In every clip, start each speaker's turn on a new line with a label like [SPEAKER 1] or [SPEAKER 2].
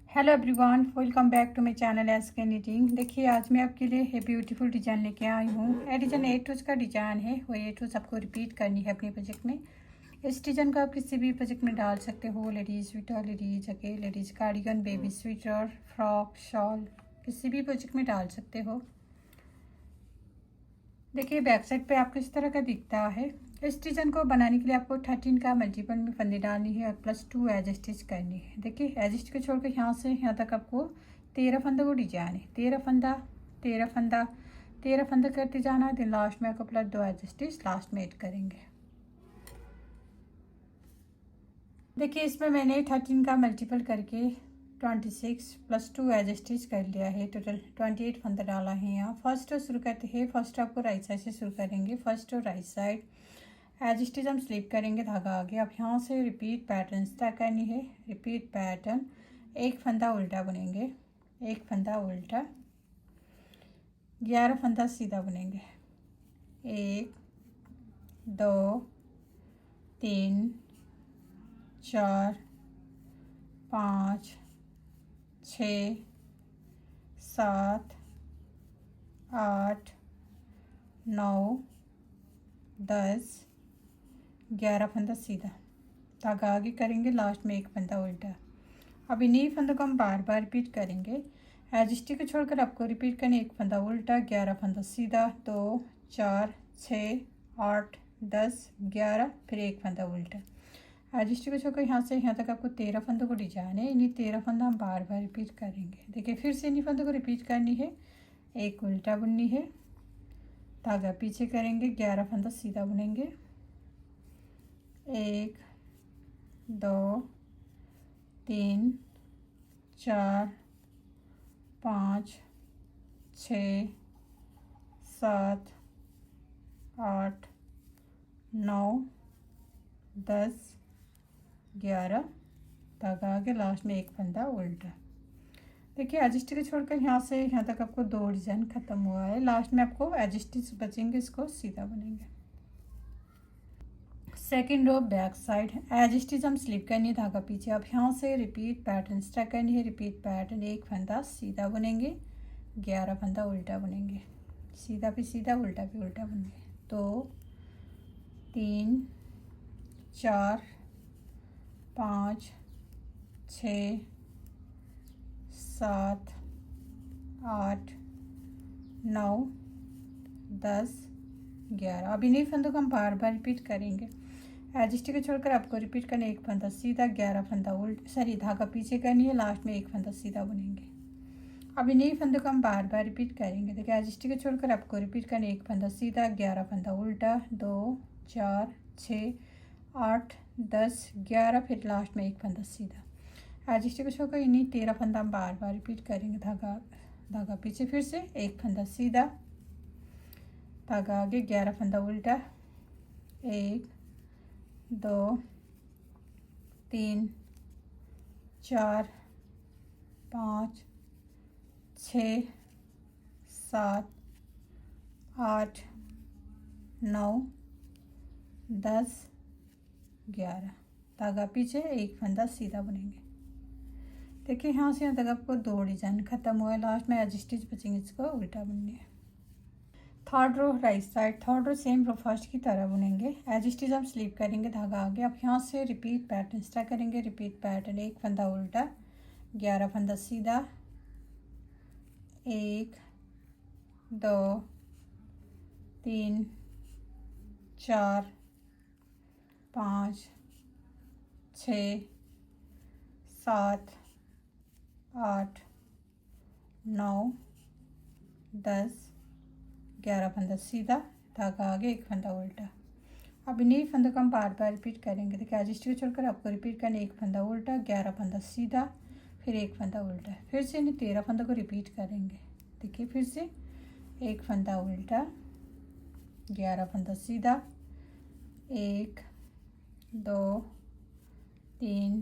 [SPEAKER 1] Hello everyone, welcome back to my channel SK knitting. देखिए आज मैं आपके लिए ये ब्यूटीफुल डिज़ाइन लेके आई हूँ। ये डिज़ाइन 8 रोज का डिज़ाइन है। वो 8 रोज आपको रिपीट करनी है अपने प्रोजेक्ट में। इस डिज़ाइन को आप किसी भी प्रोजेक्ट में डाल सकते हो। Ladies sweater, ladies jacket, ladies cardigan, baby sweater, frock, shawl, किसी भी प्रोजेक्ट में डाल सकते हो। देखिए बैक साइड पे आपको इस तरह का दिखता है। इस डिज़ाइन को बनाने के लिए आपको 13 का मल्टीपल में फंदे डालनी है और +2 एज स्टिच करनी है। देखिए एज स्टिच को छोड़कर यहाँ से यहाँ तक आपको 13 फंदों को डिजाइन है। 13 फंदा 13 फंदा 13 फंदा करते जाना है। देन लास्ट में आपको +2 एज स्टिच लास्ट में ऐड करेंगे। देखिए इसमें मैंने 13 का मल्टीपल करके 26 +2 एज स्टिच कर लिया है। टोटल 28 फंदा डाला है। यहाँ फर्स्ट शुरू करते हैं। फर्स्ट आपको राइट साइड से शुरू करेंगे। फर्स्ट और राइट साइड एज स्टिच हम स्लिप करेंगे धागा आगे। अब यहाँ से रिपीट पैटर्न स्टार्ट करनी है। रिपीट पैटर्न, एक फंदा उल्टा बुनेंगे, एक फंदा उल्टा, 11 फंदा सीधा बुनेंगे। 1 2 3 4 5 6 7 8 9 10 11 फंदा सीधा, धागा आगे करेंगे, लास्ट में एक फंदा उल्टा। अब इन्हीं फंदों को हम बार बार रिपीट करेंगे। एज स्टिच को छोड़कर आपको रिपीट करने, एक फंदा उल्टा, 11 फंदा सीधा, 2 4 6 8 10 11, फिर एक फंदा उल्टा। एज स्टिच को छोड़कर यहाँ से यहाँ तक आपको 13 फंदों को डिजाइन है। इन्हीं 13 फंदा हम बार बार रिपीट करेंगे। देखिए फिर से इन्हीं फंदों को रिपीट करनी है। एक उल्टा बुननी है, धागा पीछे करेंगे, 11 फंदा सीधा बुनेंगे। 1 2 3 4 5 6 7 8 9 10 11, धागा आगे, लास्ट में एक फंदा उल्टा। देखिए एज स्टिच छोड़कर यहाँ से यहाँ तक आपको 2 डिजाइन खत्म हुआ है। लास्ट में आपको एज स्टिच बचेंगे, इसको सीधा बुनेंगे। Second row back side edge stitch हम स्लिप करनी है, धागा पीछे। अब यहाँ से रिपीट पैटर्न स्टार्ट करनी है। रिपीट पैटर्न, एक फंदा सीधा बुनेंगे, 11 फंदा उल्टा बुनेंगे, सीधा पे सीधा, उल्टा पे उल्टा बुनेंगे। 2 3 4 5 6 7 8 9 10 11। अब इन्हीं फंदों को हम बार बार रिपीट करेंगे। एज स्टिच को छोड़कर आपको रिपीट करना, एक फंदा सीधा, 11 फंदा उल्टा, सॉरी धागा पीछे करनी है, लास्ट में एक फंदा सीधा बुनेंगे। अब इन्हीं फंदों को हम बार बार रिपीट करेंगे। देखिए एज स्टिच को छोड़कर आपको रिपीट करना, एक फंदा सीधा, 11 फंदा उल्टा, 2 4 6 8 10 11, फिर लास्ट में एक फंदा सीधा। एज स्टिच को छोड़कर इन्हीं 13 फंदा हम बार बार रिपीट करेंगे। धागा पीछे, फिर से एक फंदा सीधा, धागा आगे, 11 फंदा उल्टा, 1 2 3 4 5 6 7 8 9 10 11, धागा पीछे, एक फंदा सीधा बुनेंगे। देखिए यहाँ से यहाँ तक आपको 2 डिजाइन खत्म हुआ है। लास्ट में एज स्टिच बचेंगे, इसको उल्टा बुननी है। Third row right side, third row same row first की तरह बुनेंगे। एज स्टिच हम स्लिप करेंगे, धागा आगे। अब यहाँ से रिपीट पैटर्न स्टार्ट करेंगे। रिपीट पैटर्न, एक फंदा उल्टा, 11 फंदा सीधा, 1 2 3 4 5 6 7 8 9 10 11 फंदा सीधा, धागा आगे, एक फंदा उल्टा। अब इन्हीं फंदों को हम बार बार रिपीट करेंगे। देखिए एज स्टिच छोड़कर आपको रिपीट करना, एक फंदा उल्टा, 11 फंदा सीधा, फिर एक फंदा उल्टा। फिर से इन्हीं 13 फंदों को रिपीट करेंगे। देखिए फिर से एक फंदा उल्टा, 11 फंदा सीधा, 1 2 3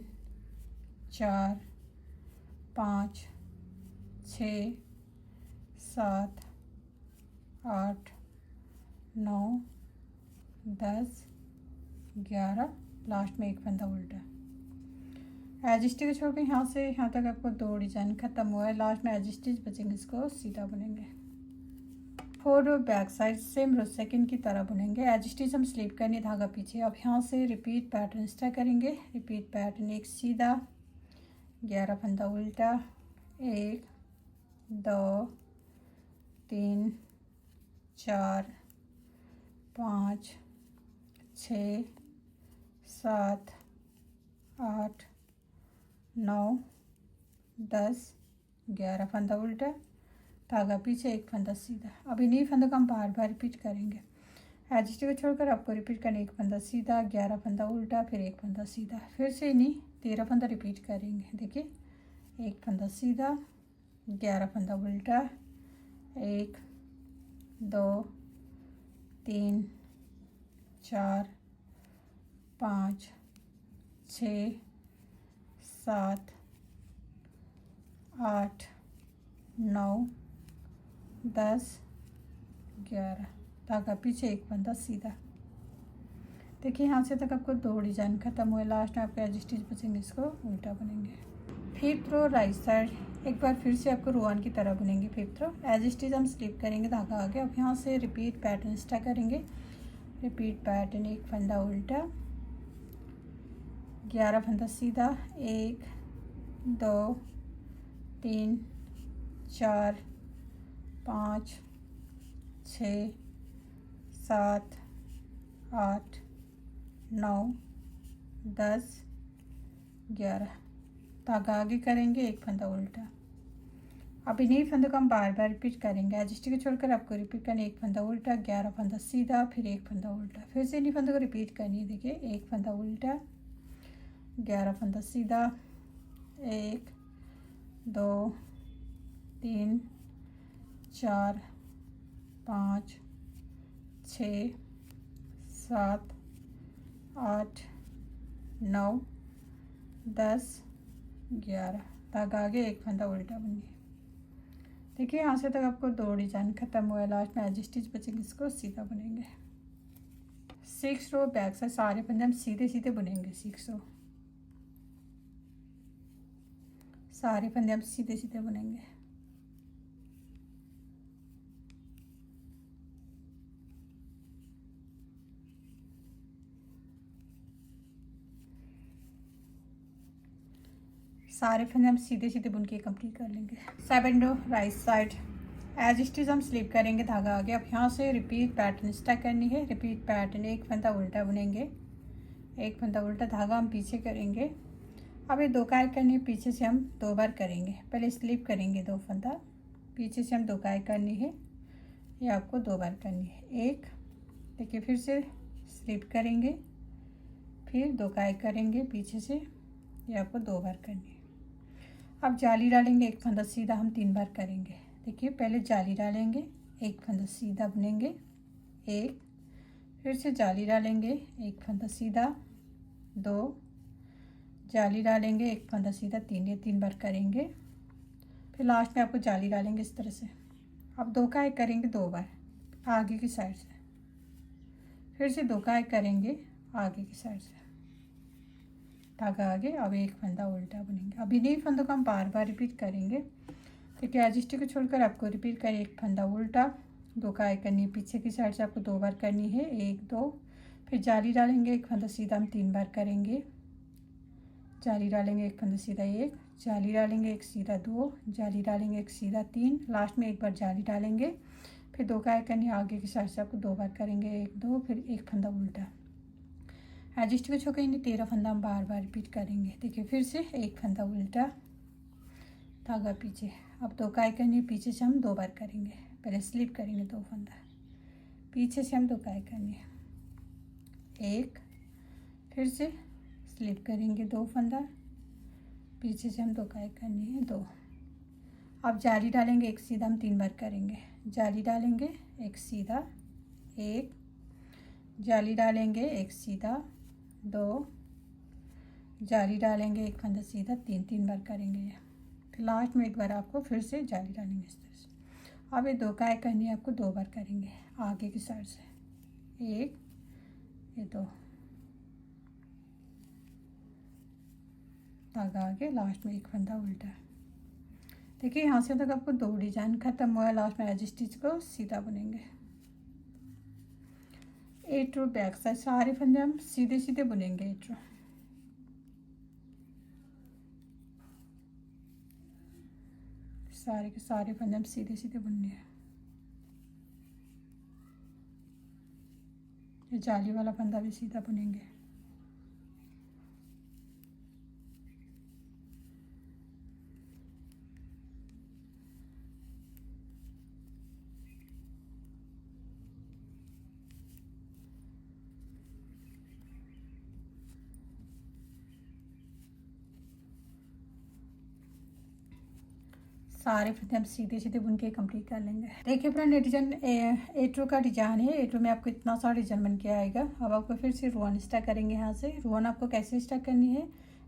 [SPEAKER 1] 4 5 6 7 8 9 10 11, लास्ट में एक फंदा उल्टा। एज स्टिच छोड़ के यहाँ से यहाँ तक आपको 2 डिजाइन खत्म हुआ है। लास्ट में एज स्टिच बचेंगे, इसको सीधा बुनेंगे। 4 row back side same row second की तरह बुनेंगे। एज स्टिच हम स्लीप करनी, धागा पीछे। अब यहाँ से रिपीट पैटर्न स्टार्ट करेंगे। रिपीट पैटर्न, एक सीधा, 11 फंदा उल्टा, 1 2 3 4 5 6 7 8 9 10 11 फंदा उल्टा, धागा पीछे, 1 फंदा सीधा। अब इन्हीं फंदों को हम बार बार रिपीट करेंगे। एज स्टिच को छोड़कर आपको रिपीट करना, 1 फंदा सीधा, 11 फंदा उल्टा, फिर 1 फंदा सीधा। फिर से इन्हीं 13 फंदा रिपीट करेंगे। देखिए, 1 फंदा सीधा, 11 फंदा उल्टा, 1 2 3 4 5 6 7 8 9 10 11, धागा पीछे, 1 फंदा सीधा। देखिए, यहाँ से तक आपको 2 डिजाइन खत्म हुए। लास्ट में आपके एज स्टिच बचेंगे, इसको उल्टा बुनेंगे। 5th रो राइट साइड, एक बार फिर से आपको रोआन की तरह बुनेंगे। 5th रो एज स्टिच हम स्लिप करेंगे, धागा आगे। अब यहाँ से रिपीट पैटर्न स्टार्ट करेंगे। रिपीट पैटर्न, 1 फंदा उल्टा, 11 फंदा सीधा, 1 2 3 4 5 6 7 8 9 10 11, धागा आगे करेंगे, 1 फंदा उल्टा। अब इन्हीं फंदों को हम बार बार रिपीट करेंगे। एज स्टिच को छोड़कर आपको रिपीट करना, 1 फंदा उल्टा, 11 फंदा सीधा, फिर 1 फंदा उल्टा। फिर से इन्हीं फंदों को रिपीट करनी है। देखिए, 1 फंदा उल्टा, 11 फंदा सीधा, 1 2 3 4 5 6 7 8 9 10 11, धागा आगे, 1 फंदा उल्टा बुनिए। देखिए, यहाँ से तक आपको 2 डिजाइन खत्म हुआ है। लास्ट में एज स्टिच बचेंगे, इसको सीधा बुनेंगे। 6 रो बैक साइड, सारे फंदे हम सीधे सीधे बुनेंगे। 6 रो, सारे फंदे हम सीधे सीधे बुनेंगे। सारे फंदे हम सीधे सीधे बुन के कंप्लीट कर लेंगे। 7 रो राइट साइड, एज स्टिच हम स्लिप करेंगे, धागा आगे। अब यहाँ से रिपीट पैटर्न स्टार्ट करनी है। रिपीट पैटर्न, 1 फंदा उल्टा बुनेंगे, 1 फंदा उल्टा, धागा हम पीछे करेंगे। अब ये 2 काई करनी है, पीछे से हम 2 बार करेंगे। पहले स्लिप करेंगे 2 फंदा, पीछे से हम 2 काई करनी है, ये आपको 2 बार करनी है। 1, देखिए, फिर से स्लिप करेंगे, फिर 2 काई करेंगे पीछे से, ये आपको 2 बार करनी है। अब जाली डालेंगे, 1 फंदा सीधा हम 3 बार करेंगे। देखिए, पहले जाली डालेंगे, 1 फंदा सीधा बुनेंगे, 1, फिर से जाली डालेंगे, 1 फंदा सीधा, 2, जाली डालेंगे, 1 फंदा सीधा, 3, ये 3 बार करेंगे। फिर लास्ट में आपको जाली डालेंगे इस तरह से। अब 2 काई करेंगे 2 बार आगे की साइड से, फिर से 2 काई करेंगे आगे की साइड से, धागा आगे। अब 1 फंदा उल्टा बुनेंगे। अब इन्हीं फंदों को हम बार बार रिपीट करेंगे। देखिए, एज स्टिच को छोड़कर आपको रिपीट करें, 1 फंदा उल्टा, 2 काई करनी है, पीछे की साइड से आपको 2 बार करनी है, 1 2, फिर जाली डालेंगे, 1 फंदा सीधा हम 3 बार करेंगे, जाली डालेंगे, 1 फंदा सीधा 1, जाली डालेंगे, 1 सीधा 2, जाली डालेंगे, 1 सीधा 3, लास्ट में 1 बार जाली डालेंगे, फिर 2 काई करनी है, आगे की साइड से आपको 2 बार करेंगे, 1 2, फिर 1 फंदा उल्टा। एज स्टिच को छोड़कर इन्हें 13 फंदा हम बार बार रिपीट करेंगे। देखिए, फिर से 1 फंदा उल्टा, धागा पीछे। अब 2 काई करनी है, पीछे से हम 2 बार करेंगे। पहले स्लिप करेंगे 2 फंदा, पीछे से हम 2 काई करनी है, 1, फिर से स्लिप करेंगे 2 फंदा, पीछे से हम 2 काई करनी है, 2। अब जाली डालेंगे, 1 सीधा हम 3 बार करेंगे, जाली डालेंगे, 1 सीधा 1, जाली डालेंगे, 1 सीधा 2, जाली डालेंगे, 1 फंदा सीधा, 3 3 बार करेंगे। फिर लास्ट में 1 बार आपको फिर से जाली डालेंगे इस तरह से। अब ये 2 काई करनी है, आपको 2 बार करेंगे आगे की साइड से, 1 ये 2, धागा आगे, लास्ट में एक फंदा उल्टा। देखिए यहाँ से तक आपको 2 डिजाइन खत्म हुआ है। लास्ट में एज स्टिच को सीधा बुनेंगे। 8 रो बैक साइड, सारे फंदे हम सीधे सीधे बुनेंगे। 8 रो सारे के सारे फंदे हम सीधे सीधे बुनने हैं। ये जाली वाला फंदा भी सीधा बुनेंगे। सारे फंदे हम सीधे सीधे बुन के कंप्लीट कर लेंगे। देखिए फ्रेंड, ये डिजाइन 8 रो का डिजाइन है। 8 रो में आपको इतना सारा डिजाइन बन के आएगा। अब आपको फिर से रोवन स्टार्ट करेंगे। यहाँ से रोवन आपको कैसे स्टार्ट करनी है,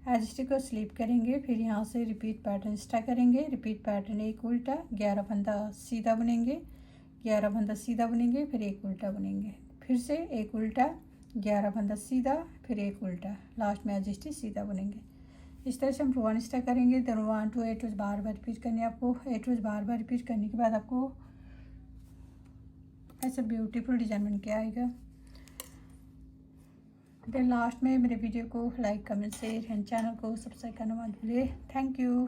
[SPEAKER 1] एज स्टिच को स्लीप करेंगे, फिर यहाँ से रिपीट पैटर्न स्टार्ट करेंगे। रिपीट पैटर्न एक उल्टा, 11 फंदा सीधा बुनेंगे, 11 फंदा सीधा बुनेंगे, फिर एक उल्टा बुनेंगे, फिर से एक उल्टा, 11 फंदा सीधा, फिर एक उल्टा, लास्ट में एज स्टिच सीधा बुनेंगे। इस तरह से हम रोवन स्टार्ट करेंगे। देन 1 to 8 रोज बार बार रिपीट करनी है आपको। 8 रोज बार बार रिपीट करने के बाद आपको ऐसा ब्यूटीफुल डिजाइन बन के आएगा। देन लास्ट में मेरे वीडियो को like, comment, share and channel को सब्सक्राइब करना मत भूलिए। Thank you.